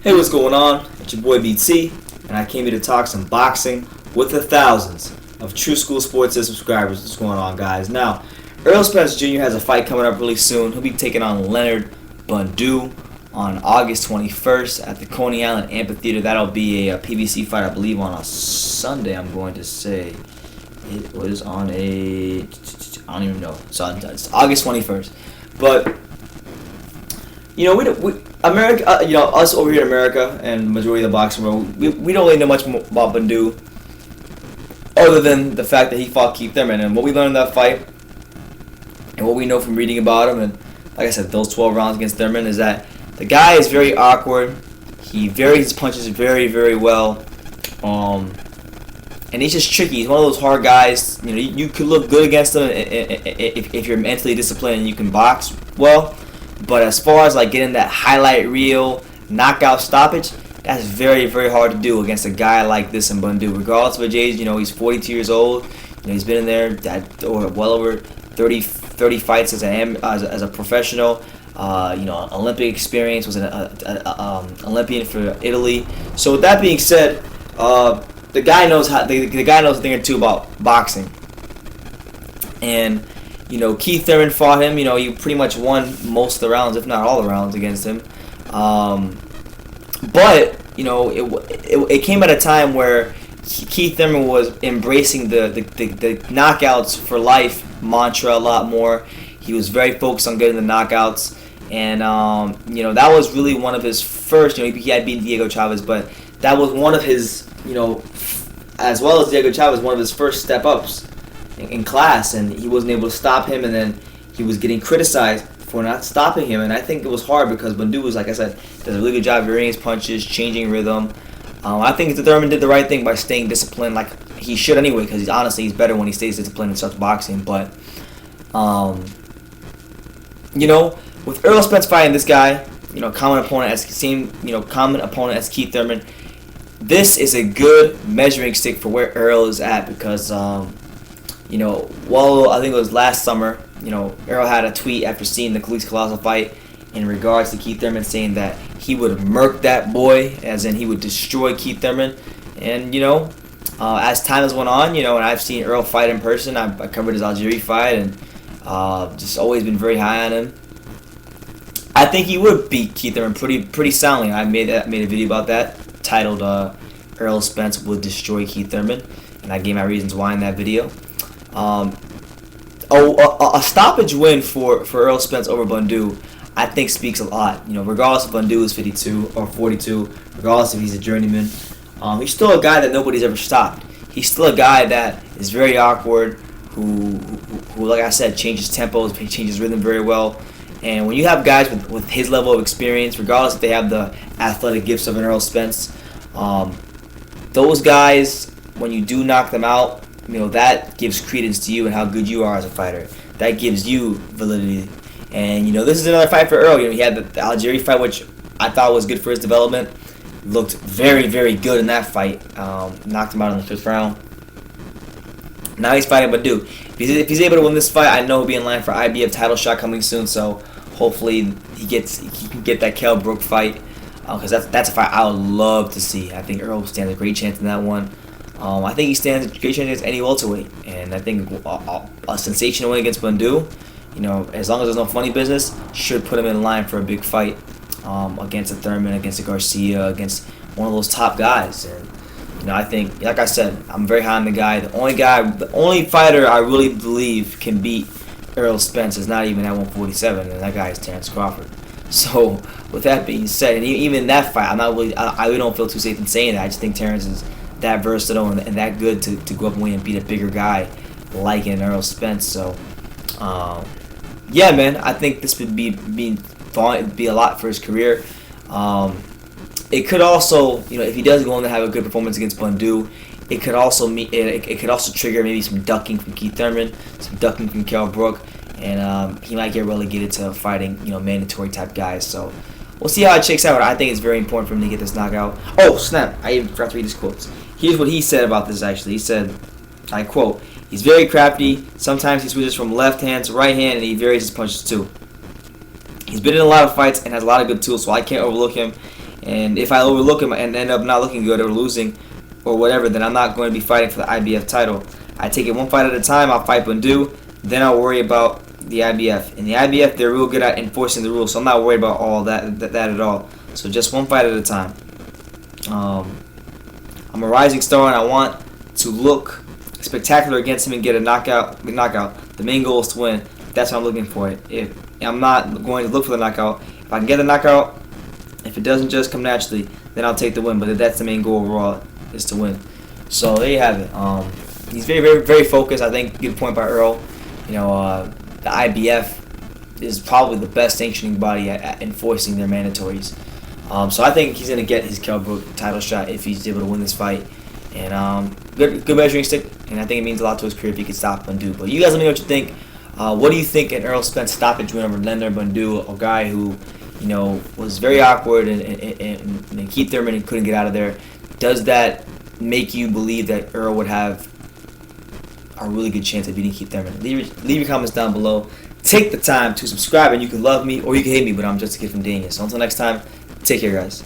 Hey, what's going on? It's your boy BT, and I came here to talk some boxing with the thousands of True School Sports subscribers. What's going on, guys? Now, Errol Spence Jr. has a fight coming up really soon. He'll be taking on Leonard Bundu on August 21st at the Coney Island Amphitheater. That'll be a PBC fight, I believe, on a Sunday, I'm going to say. It was on I don't even know. It's August 21st. But America, us over here in America and the majority of the boxing world, we don't really know much about Bundu other than the fact that he fought Keith Thurman. And what we learned in that fight and what we know from reading about him, and like I said, those 12 rounds against Thurman, is that the guy is very awkward. He varies his punches very, very well. And he's just tricky. He's one of those hard guys. You could look good against him if you're mentally disciplined and you can box well. But as far as like getting that highlight reel, knockout stoppage, that's very, very hard to do against a guy like this in Bundu. Regardless of his age, he's 42 years old. He's been in there well over 30 fights as a professional. Olympic experience, was an Olympian for Italy. So with that being said, the guy knows the guy knows a thing or two about boxing. And Keith Thurman fought him. He pretty much won most of the rounds, if not all the rounds, against him. But it came at a time where Keith Thurman was embracing the knockouts for life mantra a lot more. He was very focused on getting the knockouts, and that was really one of his first. He had beaten Diego Chavez, but that was one of his as well as Diego Chavez, one of his first step ups in class, and he wasn't able to stop him, and then he was getting criticized for not stopping him. And I think it was hard because Bundu was, like I said, does a really good job of varying his punches, changing rhythm. I think Thurman did the right thing by staying disciplined, like he should anyway, because he's better when he stays disciplined and starts boxing. But with Errol Spence fighting this guy, common opponent as Keith Thurman, this is a good measuring stick for where Errol is at, because I think it was last summer, Errol had a tweet after seeing the Khalees Colossal fight in regards to Keith Thurman, saying that he would murk that boy, as in he would destroy Keith Thurman. And as time has went on, and I've seen Errol fight in person. I covered his Algeria fight, and just always been very high on him. I think he would beat Keith Thurman pretty soundly. I made a video about that, titled Errol Spence would destroy Keith Thurman, and I gave my reasons why in that video. A stoppage win for Errol Spence over Bundu, I think, speaks a lot. Regardless if Bundu is 52 or 42, regardless if he's a journeyman, he's still a guy that nobody's ever stopped. He's still a guy that is very awkward, who like I said, changes tempos, changes rhythm very well. And when you have guys with his level of experience, regardless if they have the athletic gifts of an Errol Spence, those guys, when you do knock them out, that gives credence to you and how good you are as a fighter. That gives you validity. And this is another fight for Errol. He had the Algeria fight, which I thought was good for his development. Looked very, very good in that fight. Knocked him out in the 5th round. Now he's fighting Bundu. If he's able to win this fight, I know he'll be in line for IBF title shot coming soon. So hopefully he can get that Kell Brook fight, because that's a fight I would love to see. I think Errol stands a great chance in that one. I think he stands a great chance against any welterweight, and I think a sensational win against Bundu, as long as there's no funny business, should put him in line for a big fight against a Thurman, against a Garcia, against one of those top guys. And I think, like I said, I'm very high on the guy. The only fighter I really believe can beat Errol Spence is not even at 147, and that guy is Terrence Crawford. So with that being said, and even in that fight, I really don't feel too safe in saying that. I just think Terrence is that versatile and that good to go up and win and beat a bigger guy like an Errol Spence. So yeah, man, I think this would be a lot for his career. It could also, if he does go on to have a good performance against Bundu, it could also trigger maybe some ducking from Keith Thurman, some ducking from Kell Brook, and he might get relegated to fighting mandatory type guys. So we'll see how it shakes out. I think it's very important for him to get this knockout. Oh snap! I even forgot to read his quotes. Here's what he said about this. Actually, he said, I quote, "He's very crafty. Sometimes he switches from left hand to right hand, and he varies his punches too. He's been in a lot of fights and has a lot of good tools, so I can't overlook him. And if I overlook him and end up not looking good or losing or whatever, then I'm not going to be fighting for the IBF title. I take it one fight at a time. I'll fight Bundu, then I'll worry about the IBF. In the IBF, they're real good at enforcing the rules, so I'm not worried about all that at all. So just one fight at a time. I'm a rising star, and I want to look spectacular against him and get a knockout. The main goal is to win. That's what I'm looking for. If I'm not going to look for the knockout, if I can get the knockout, if it doesn't just come naturally, then I'll take the win. But that's the main goal overall, is to win. So there you have it. He's very, very, very focused. I think good point by Errol. The IBF is probably the best sanctioning body at enforcing their mandatories. So I think he's going to get his Kell Brook title shot if he's able to win this fight. And good measuring stick, and I think it means a lot to his career if he can stop Bundu. But you guys let me know what you think. What do you think an Errol Spence stoppage win over Leonard Bundu, a guy who was very awkward and Keith Thurman and couldn't get out of there? Does that make you believe that Errol would have a really good chance of beating Keith Thurman? Leave your comments down below. Take the time to subscribe, and you can love me or you can hate me, but I'm just a kid from Dania. So until next time, take care, guys.